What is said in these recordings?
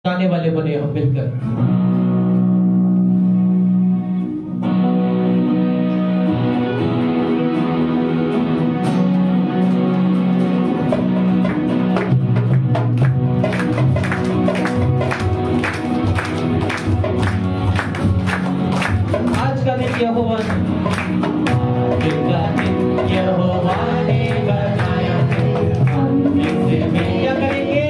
गाने वाले बने हम मिलकर। आज का दिन यहोवा ने बनाया, क्या करेंगे?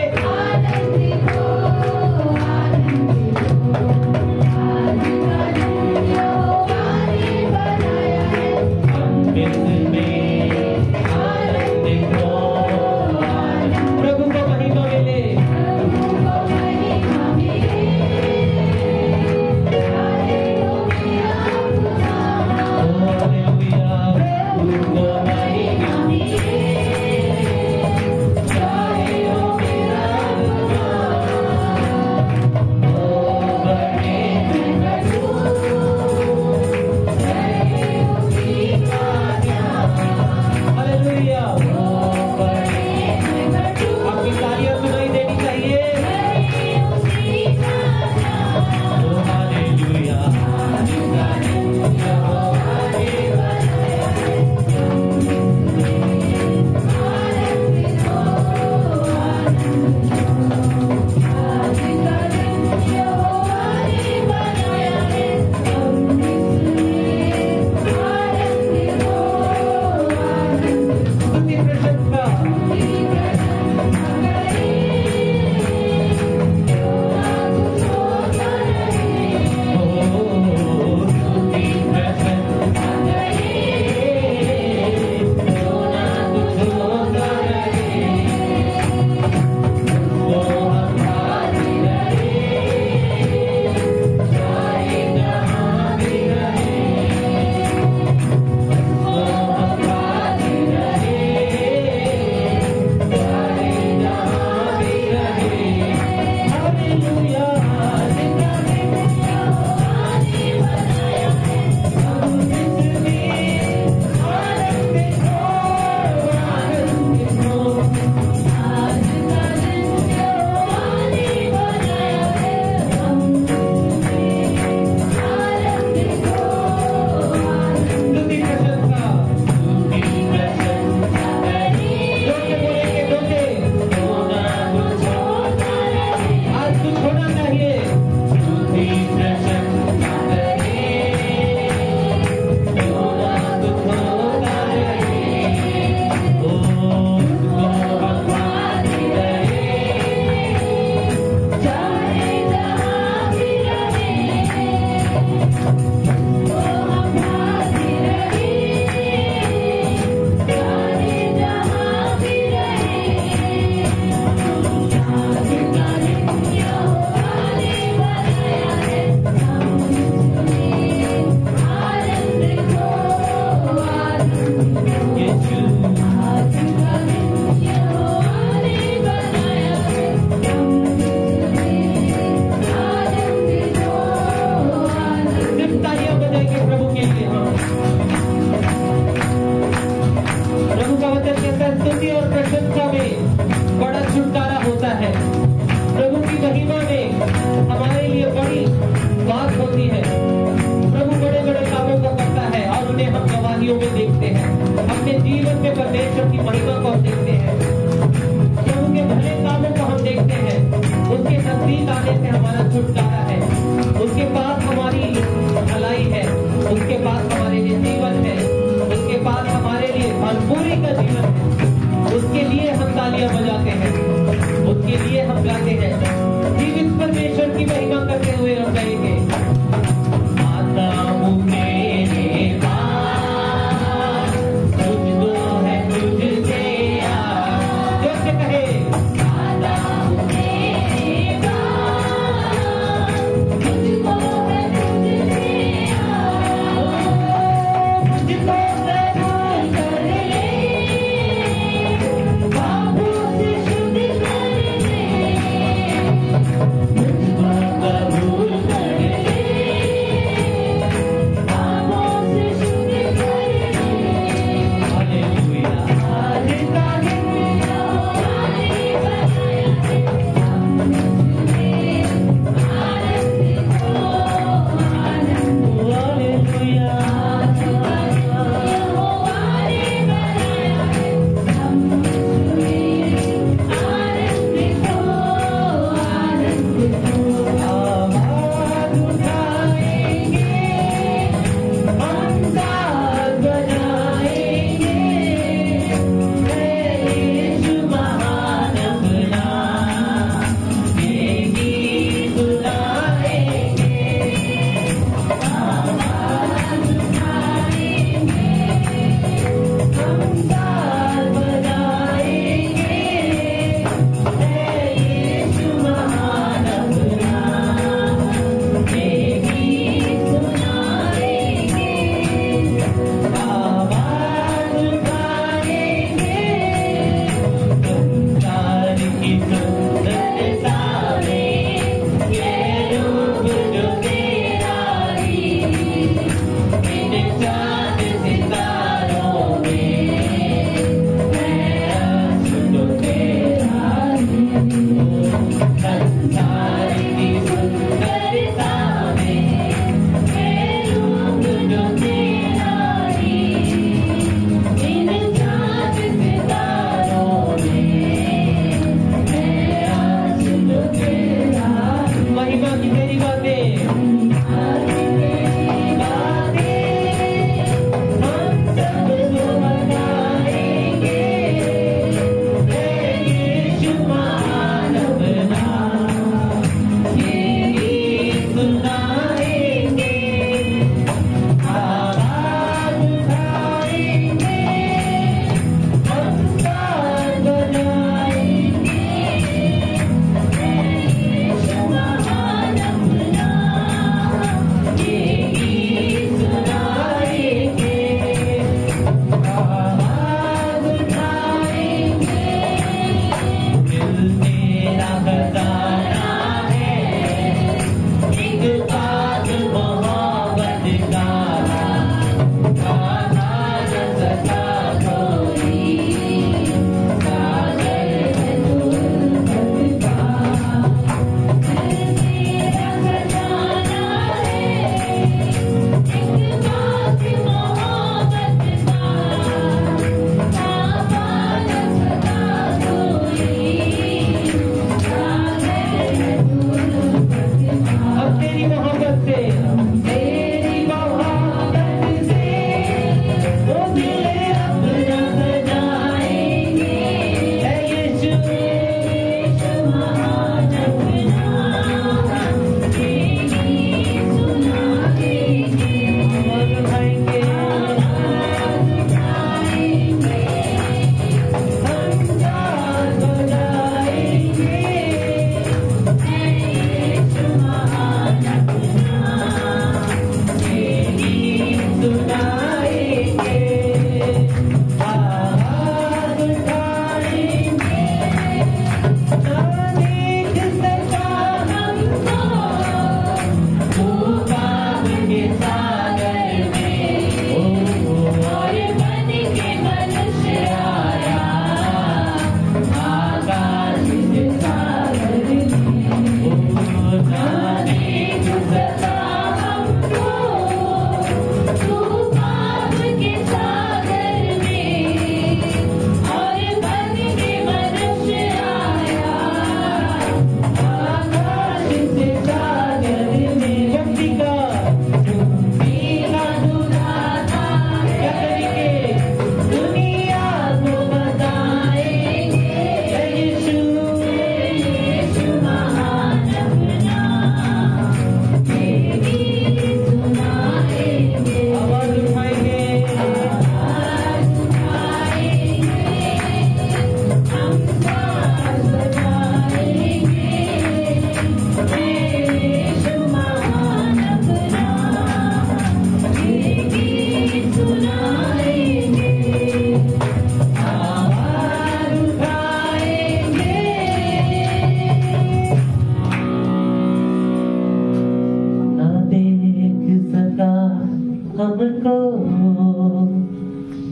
को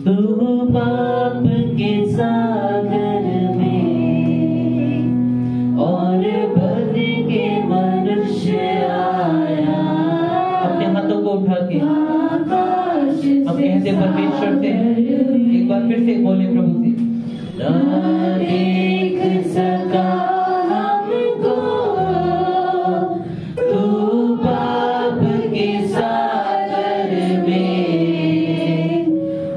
तू पाप के सागर में और बन के मनुष्य आया। अपने हाथों को उठा के हम कहते परमेश्वर से, एक बार फिर से बोले प्रभु से, ना देख सका हमको तू पाप के सागर में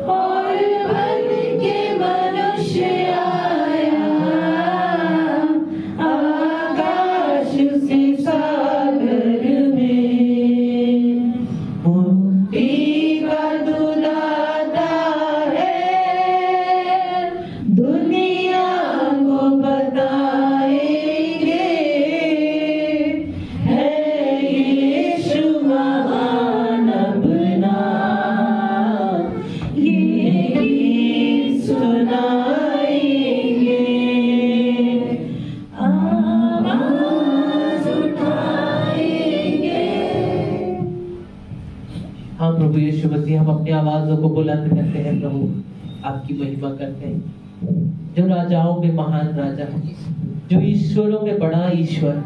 और बन के मनुष्य आया। आकाश से सागर में मुक्ति का तू दाता है, दुनिया को बताएंगे है यीशु महान अपना, ये गीत सुनाएंगे, आवाज उठाएंगे। हाँ प्रभु यीशु मसीह, हम अपनी आवाजों को बुलंद करते हैं प्रभु, आपकी महिमा करते हैं। जो राजाओं में महान राजा है, जो ईश्वरों में बड़ा ईश्वर,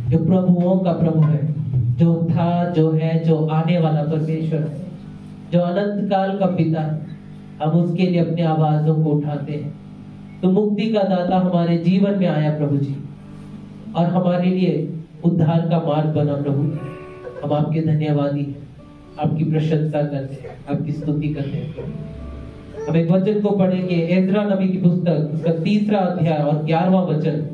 जो प्रभुओं का प्रभु है, जो था, जो है, जो आने वाला परमेश्वर है, जो अनंत काल का पिता है, हम उसके लिए अपनी आवाजों को उठाते हैं। तो मुक्ति का दाता हमारे जीवन में आया प्रभु जी, और हमारे लिए उद्धार का मार्ग बना प्रभु। हम आपके धन्यवादी हैं, आपकी प्रशंसा करते हैं, आपकी स्तुति करते हैं। हम एक वचन को पढ़ेंगे, एज्रा नबी की पुस्तक उसका 3रा अध्याय और 11वां वचन।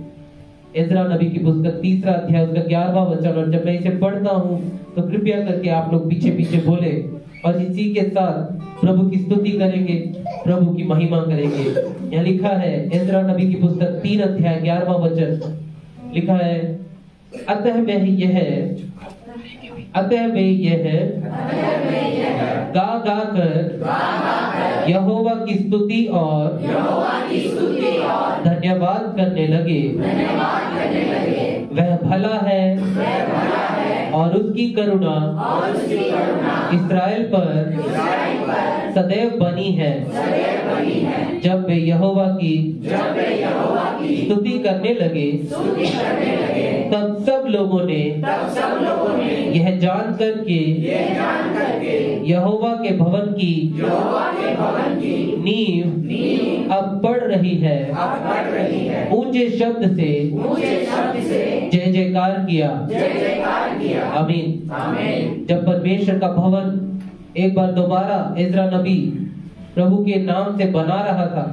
एज्रा नबी की पुस्तक 3रा अध्याय उसका 11वां वचन। और जब मैं इसे पढ़ता हूँ तो कृपया करके आप लोग पीछे पीछे बोले और इसी के साथ प्रभु की स्तुति करेंगे, प्रभु की महिमा करेंगे। यहाँ लिखा है, एज्रा नबी की पुस्तक 3 अध्याय 11वां वचन लिखा है, अतः वे यह गा गा कर यहोवा की स्तुति और धन्यवाद करने लगे। वह भला है और उसकी करुणा इस्राएल पर सदैव बनी है। जब वे यहोवा की स्तुति करने लगे, तब सब लोगों ने यह जान करके यहोवा के भवन की नींव अब पड़ रही है, ऊंचे शब्द से जय जयकार किया। आमीन। जब परमेश्वर का भवन एक बार दोबारा एज्रा नबी प्रभु के नाम से बना रहा था,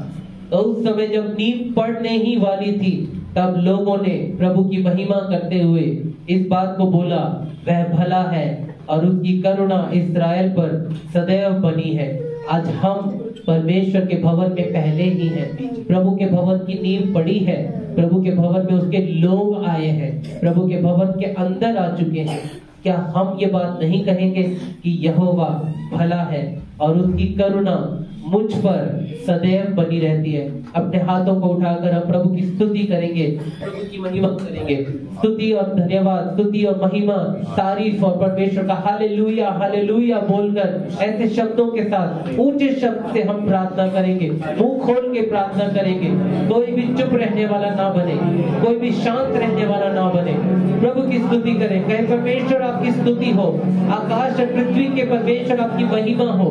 तो उस समय जब नींव पड़ने ही वाली थी, तब लोगों ने प्रभु की महिमा करते हुए इस बात को बोला, वह भला है और उसकी करुणा इस्राएल पर सदैव बनी है। आज हम परमेश्वर के भवन में पहले ही हैं। प्रभु के भवन की नींव पड़ी है, प्रभु के भवन में उसके लोग आए हैं, प्रभु के भवन के अंदर आ चुके हैं। क्या हम ये बात नहीं कहेंगे कि यहोवा भला है और उसकी करुणा मुझ पर सदैव बनी रहती है? अपने हाथों को उठाकर हम प्रभु की स्तुति करेंगे, प्रभु की महिमा करेंगे। स्तुति और धन्यवाद, स्तुति और महिमा, तारीफ और परमेश्वर का हालेलुया हालेलुया बोलकर ऐसे शब्दों के साथ ऊंचे शब्द से हम प्रार्थना करेंगे, मुंह खोल के प्रार्थना करेंगे। कोई भी चुप रहने वाला ना बने, कोई भी शांत रहने वाला ना बने। प्रभु की स्तुति करें, कहे परमेश्वर आपकी स्तुति हो, आकाश और पृथ्वी के परमेश्वर आपकी महिमा हो।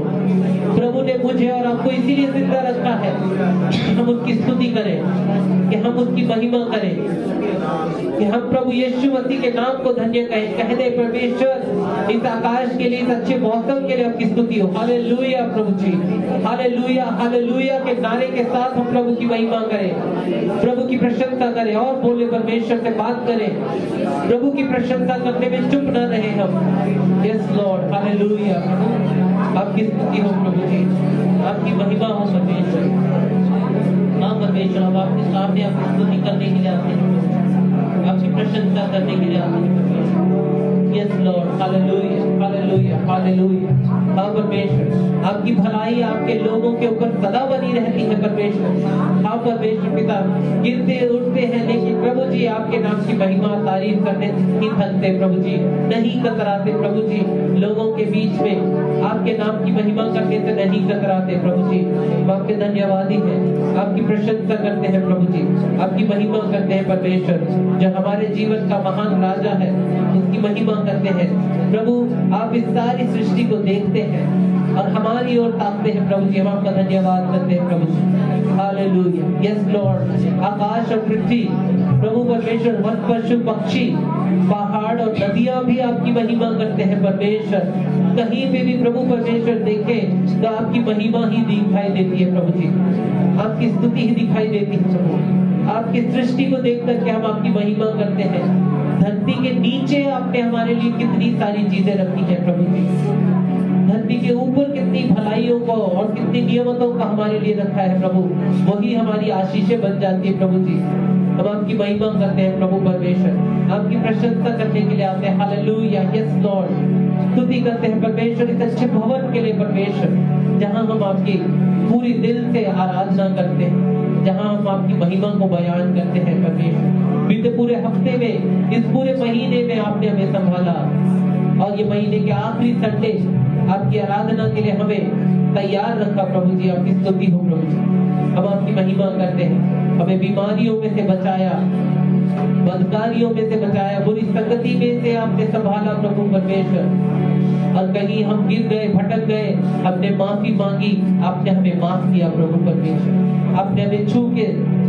प्रभु ने मुझे और आपको इसीलिए जिंदा रखा है कि हम उसकी स्तुति करें, कि हम उसकी महिमा करें, कि हम प्रभु यीशु मसीह के नाम को धन्य कहें। कह दे परमेश्वर इस आकाश के लिए, इस अच्छे मौसम के लिए आपकी स्तुति हो। हालेलुया प्रभु जी, हालेलुया हालेलुया के नारे के साथ हम प्रभु की महिमा करें, प्रभु की प्रशंसा करें और बोले, परमेश्वर से बात करें, प्रभु की प्रशंसा करने में चुप न रहे हम। Yes Lord, hallelujah. आपकी स्तुति हो प्रभु जी, आपकी महिमा हो परमेश्वर। हाँ परमेश्वर, हम आपके सामने आपकी स्तुति करने के लिए आते हैं, आपकी प्रशंसा करने के लिए आते हैं। Yes Lord, hallelujah hallelujah hallelujah. हाँ परमेश्वर, आपकी भलाई आपके लोगों के ऊपर सदा बनी रहती है परमेश्वर। हाँ परमेश्वर पिता, गिरते उठते हैं लेकिन प्रभु जी आपके नाम की महिमा तारीफ करने से नहीं थकते प्रभु जी, नहीं कतराते प्रभु जी। लोगों के बीच में आपके नाम की महिमा करने से नहीं कतराते प्रभु जी। हम आपके धन्यवादी हैं, आपकी प्रशंसा करते हैं प्रभु जी, आपकी महिमा करते हैं परमेश्वर। जो हमारे जीवन का महान राजा है उसकी महिमा करते हैं प्रभु। आप इस सारी सृष्टि को देखते हैं और हमारी ओर ताकते हैं प्रभु जी। हम आपका धन्यवाद करते हैं प्रभु जी, हालेलुया यस लॉर्ड। आकाश और पृथ्वी प्रभु परमेश्वर, वन पशु पक्षी, पहाड़ और नदियां भी आपकी महिमा करते हैं परमेश्वर। कहीं पे भी प्रभु परमेश्वर देखे तो आपकी महिमा ही दिखाई देती है प्रभु जी, आपकी स्तुति ही दिखाई देती है प्रभु। आपकी सृष्टि को देख करके हम आपकी महिमा करते हैं। धरती के नीचे आपने हमारे लिए कितनी सारी चीजें रखी है प्रभु जी, धरती के ऊपर कितनी भलाइयों को और कितनी नियमतों का हमारे लिए रखा है प्रभु, वही हमारी आशीषें बन जाती है प्रभु जी। हम आपकी महिमा करते हैं प्रभु परमेश्वर, आपकी प्रशंसा करने के लिए आते हैं, हालेलुया यस लॉर्ड। स्तुति करते हैं परमेश्वर इस अच्छे भवन के लिए परमेश्वर, जहां हम आपकी पूरी दिल से आराधना करते हैं, जहां हम आपकी महिमा को बयान करते हैं परमेश्वर। बीते पूरे हफ्ते में, इस पूरे महीने में आपने हमें संभाला और ये महीने के आखिरी संडे आपकी आराधना के लिए हमें तैयार रखा प्रभु जी। आपकी स्तुति हो प्रभु जी, हम आपकी महिमा करते हैं। हमें बीमारियों में से बचाया, बदकारियों में से बचाया, बुरी संगति में से आपने संभाला प्रभु परमेश्वर। और कहीं हम गिर गए, भटक गए, हमने माफी मांगी, आपने हमें माफ किया प्रभु परमेश्वर। आपने हमें छू के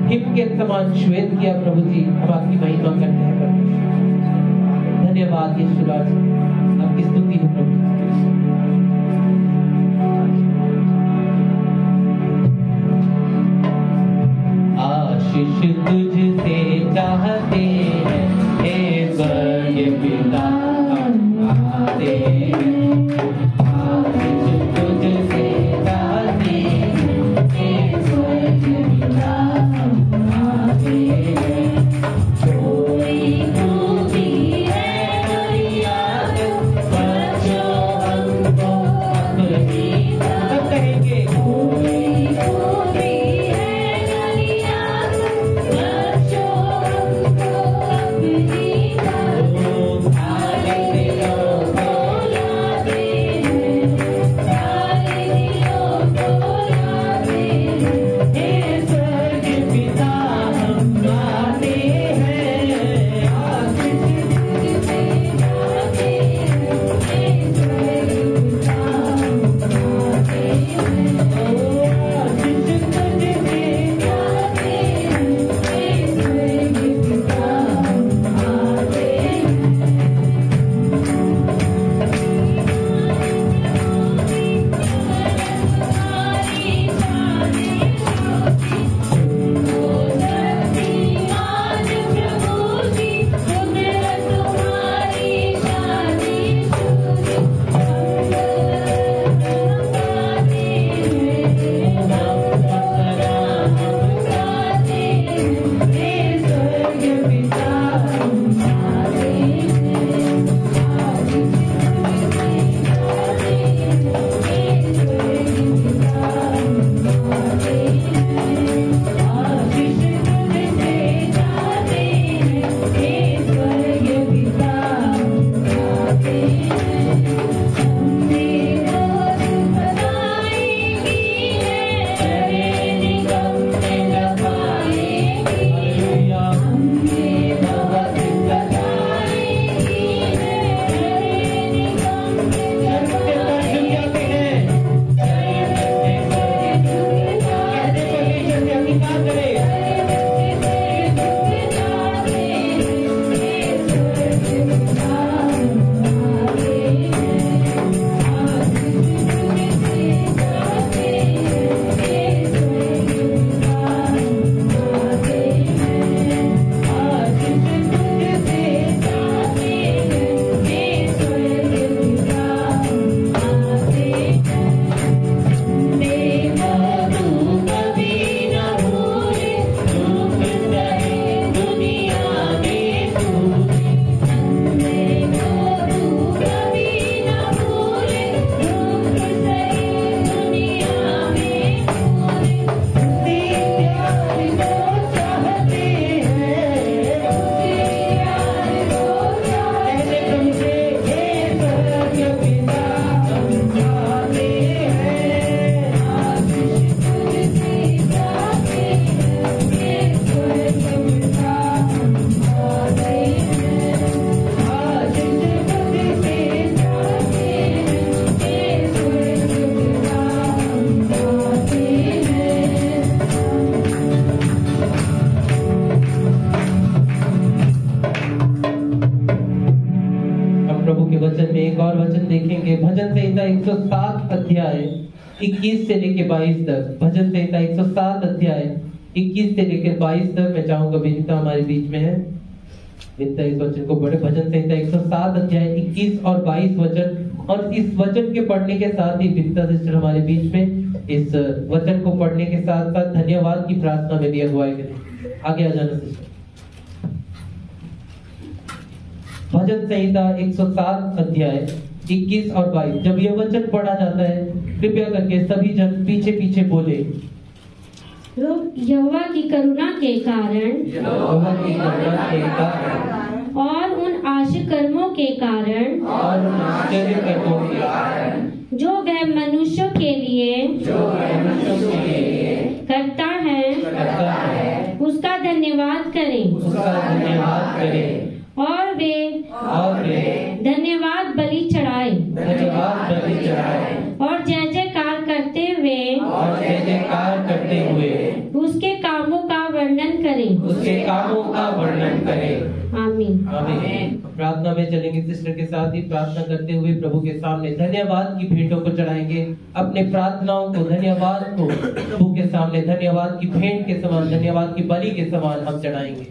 हिम के समान श्वेत किया प्रभु जी। हम आपकी महिमा करते हैं परमेश्वर। धन्यवाद यीशु राज, आपकी स्तुति हो प्रभु। आशीष तुझसे चाहते हैं हे स्वर्गीय पिता, हम आते हैं। आशीष तुझसे चाहते हैं हे स्वर्गीय पिता, हम आते हैं। कोई खूबी है दुनिया में, बच्चों हमको अपनी सब कहेंगे। कोई खूबी I वचन में एक और वचन देखेंगे, भजन संहिता 107 अध्याय 21 से लेकर 22 तक। भजन संहिता 107 अध्याय 21 से लेकर 22 तक। मैं चाहूंगा विनीता हमारे बीच में है, विनीता इस वचन को पढ़े। भजन संहिता 107 अध्याय 21 और 22 वचन। और इस वचन के पढ़ने के साथ ही विनीता सिस्टर हमारे बीच में इस वचन को पढ़ने के साथ साथ धन्यवाद की प्रार्थना में भी अगुवाई करें। आगे आ जाना सिस्टर। भजन संहिता 107 अध्याय 21 और 22। जब यह वचन पढ़ा जाता है, कृपया करके सभी जन पीछे पीछे बोले। यहोवा की करुणा के कारण और उन आश्चर्य कर्मों के कारण जो वह मनुष्यों के लिए करता है उसका धन्यवाद करें। और वे धन्यवाद बलि चढ़ाए और जय जयकार करते हुए उसके कामों का वर्णन करें। आमीन। आमीन। प्रार्थना में चलेंगे सिस्टर के साथ ही प्रार्थना करते हुए प्रभु के सामने धन्यवाद की भेंटों को चढ़ाएंगे। अपने प्रार्थनाओं को, धन्यवाद को प्रभु के सामने धन्यवाद की भेंट के समान, धन्यवाद की बलि के समान हम चढ़ाएंगे।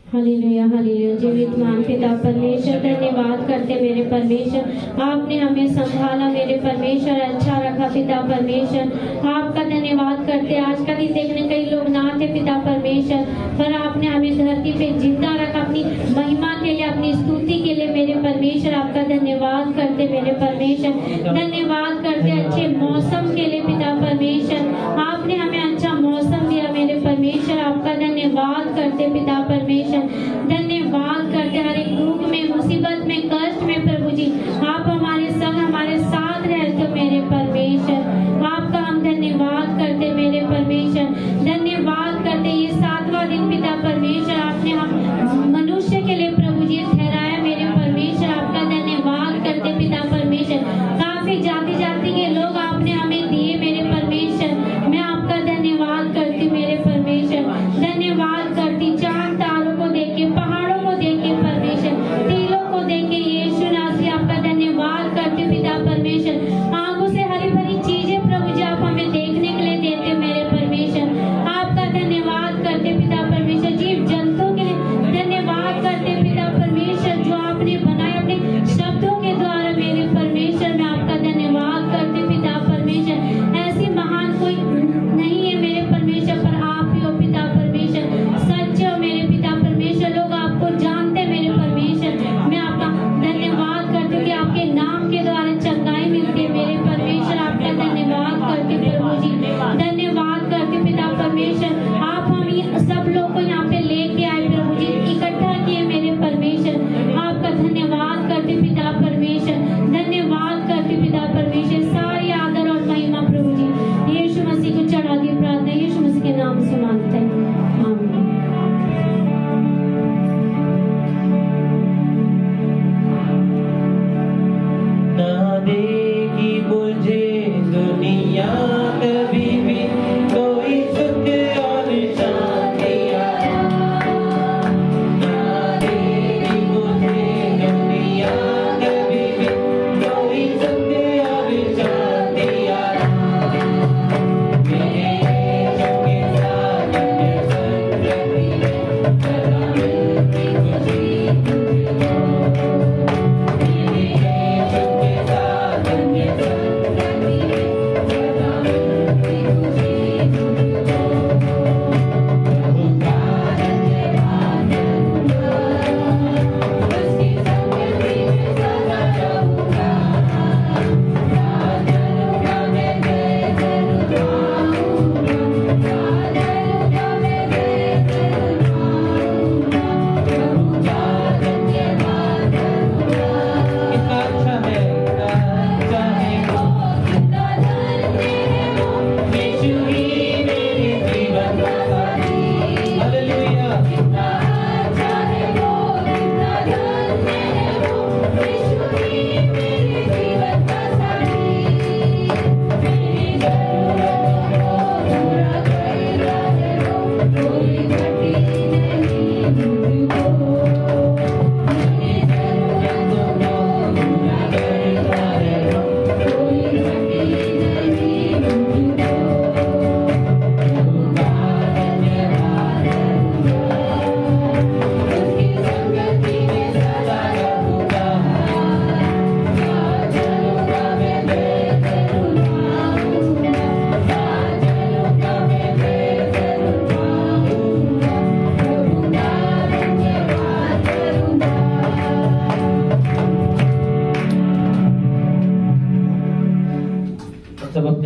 Hallelujah hallelujah. जीवित मान पिता परमेश्वर, धन्यवाद करते मेरे परमेश्वर, आपने हमें संभाला मेरे परमेश्वर, अच्छा रखा पिता परमेश्वर। आपका धन्यवाद करते। आजकल ही देखने कई लोग ना थे पिता परमेश्वर, पर आपने हमें धरती पे जिंदा रखा अपनी महिमा के लिए, अपनी स्तुति के लिए मेरे परमेश्वर। आपका धन्यवाद करते मेरे परमेश्वर। धन्यवाद करते अच्छे मौसम के लिए पिता परमेश्वर। आपने हमें अच्छा मौसम दिया मेरे परमेश्वर। आपका धन्यवाद करते पिता परमेश्वर। धन्यवाद करते हर एक दुख में, मुसीबत में, कष्ट में प्रभु जी आप हमारे संग, हमारे साथ रहते हो मेरे परमेश्वर। आपका हम धन्यवाद करते मेरे परमेश्वर। धन्यवाद करते ये 7वां दिन पिता परमेश्वर आपने हम मनुष्य के लिए प्रभु जी ठहराया मेरे परमेश्वर। आपका धन्यवाद करते पिता परमेश्वर। काफी जाति जाति के लोग आपने हमें दिए मेरे परमेश्वर। मैं आपका धन्यवाद करती मेरे परमेश्वर। धन्यवाद करती चांद तारों को देख के, पहाड़ों को देख के परमेश्वर, टीलों को देख के, यीशु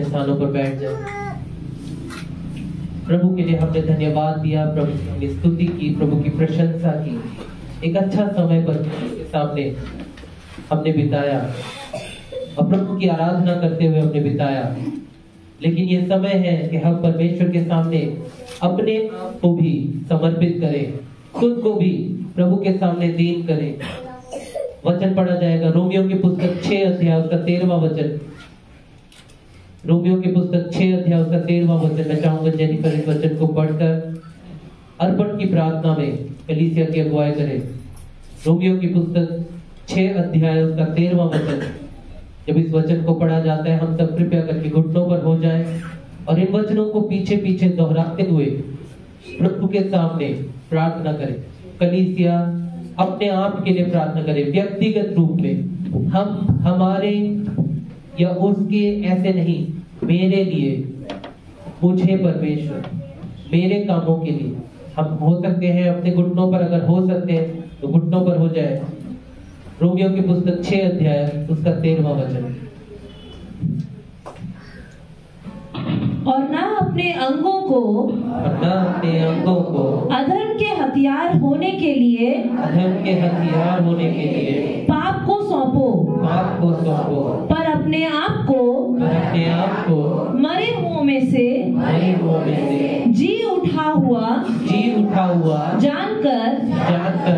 स्थानों पर बैठ जाए। प्रभु के लिए हमने धन्यवाद दिया, प्रभु की हमने स्तुति की, प्रभु की प्रशंसा की। एक अच्छा समय पर के सामने हमने बिताया और प्रभु की आराधना करते हुए हमने बिताया। लेकिन ये समय है कि हम परमेश्वर के सामने अपने आप को भी समर्पित करें, खुद को भी प्रभु के सामने दीन करें। वचन पढ़ा जाएगा रोमियो की पुस्तक 6 अध्याय उसका 13वां वचन। रोमियो की पुस्तक 6 अध्याय उसका 13वां वचन। मैं चाहूंगा जेनिफर इस वचन को पढ़कर अर्पण की प्रार्थना में कलीसिया की अगुवाई करे। रोमियो की पुस्तक 6 अध्याय उसका 13वां वचन। जब इस वचन को पढ़ा जाता है हम सब कृपया करके घुटनों पर हो जाएं और इन वचनों को पीछे पीछे दोहराते हुए प्रभु के सामने प्रार्थना करें। कलीसिया अपने आप के लिए प्रार्थना करें, व्यक्तिगत रूप में। हम हमारे या उसके ऐसे नहीं, मेरे लिए, मुझे परमेश्वर, मेरे कामों के लिए हम हो सकते हैं अपने घुटनों पर। अगर हो सकते हैं तो घुटनों पर हो जाए। रोमियो की पुस्तक 6 अध्याय उसका 13वां वचन। और ना अपने अंगों को अधर्म के हथियार होने के लिए पाप को सौंपो, पर अपने आप को मरे हुओं में से जी उठा हुआ जानकर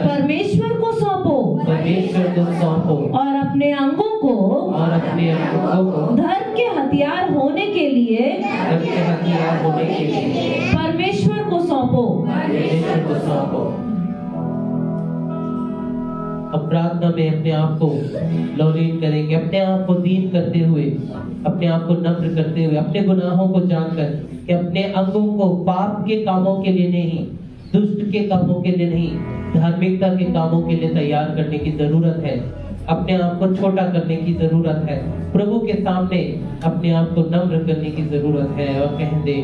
परमेश्वर को सौंपो, और अपने अंगों को धर्म के हथियार होने के लिए परमेश्वर को सौंपो। अब प्रार्थना में अपने आप को लौलीन करेंगे, अपने आप को दीन करते हुए, अपने आप को नम्र करते हुए, अपने गुनाहों को जानकर कि अपने अंगों को पाप के कामों के लिए नहीं, दुष्ट के कामों के लिए नहीं, धार्मिकता के कामों के लिए तैयार करने की जरूरत है। अपने आप को छोटा करने की जरूरत है, प्रभु के सामने अपने आप को नम्र करने की जरूरत है। और कह दे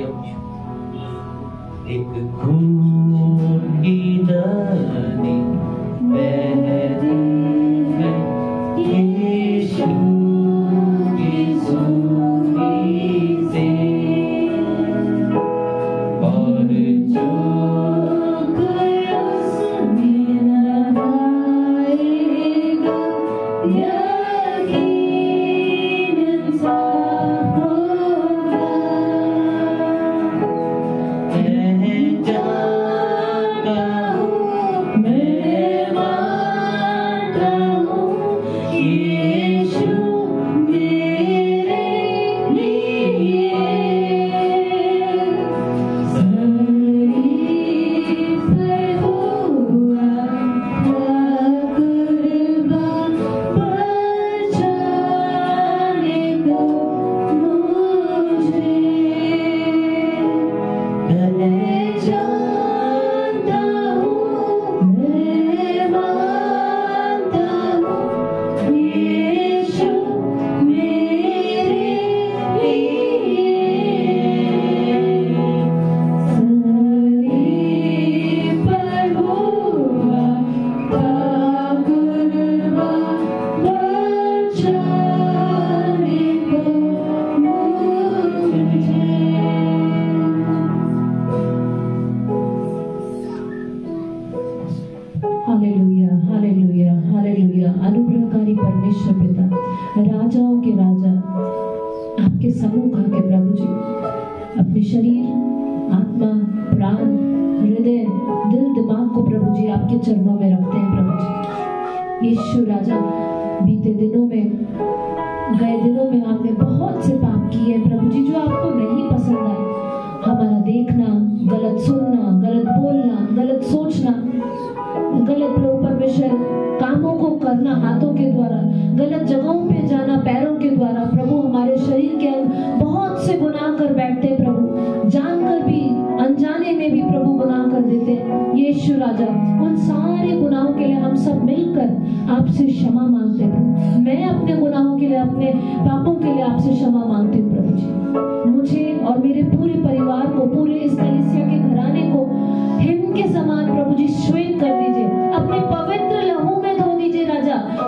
एक खून की नदी बहती है यीशु की सूली से, और जो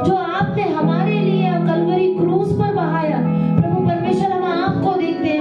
जो आपने हमारे लिए कलवरी क्रूस पर बहाया। प्रभु परमेश्वर हम आपको देखते हैं,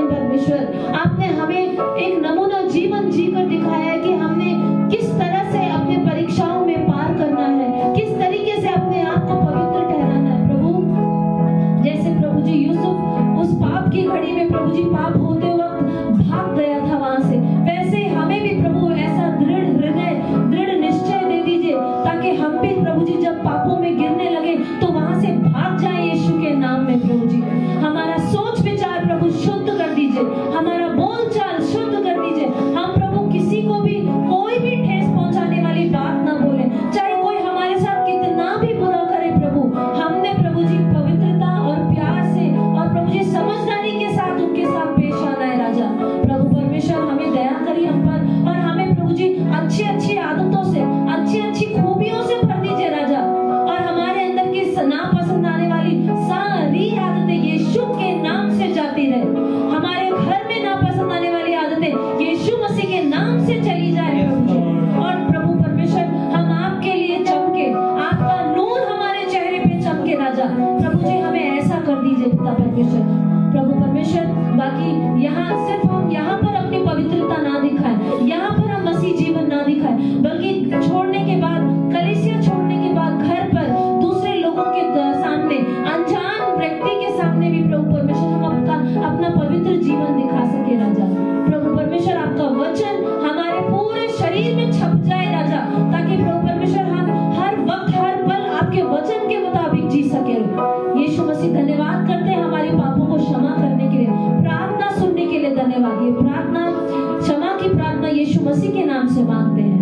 प्रभु जी हमें ऐसा कर दीजिए पिता परमेश्वर। प्रभु परमेश्वर बाकी हम यहाँ पर अपनी पवित्रता ना दिखाएं, यहाँ पर हम मसीह जीवन ना दिखाएं, बल्कि छोड़ने के बाद, कलीसिया छोड़ने के बाद घर पर दूसरे लोगों के सामने, अनजान व्यक्ति के सामने भी प्रभु परमेश्वर हम अपना पवित्र जीवन दिखा सके राजा। प्रभु परमेश्वर आपका वचन हमारे पूरे शरीर में छप जाए राजा, ताकि प्रभु परमेश्वर हम हर वक्त हर पल आपके वचन के मुताबिक जी सके। यीशु मसीह धन्यवाद करते हैं हमारे पापों को क्षमा करने के लिए, प्रार्थना सुनने के लिए धन्यवाद। ये प्रार्थना, क्षमा की प्रार्थना यीशु मसीह के नाम से मांगते हैं।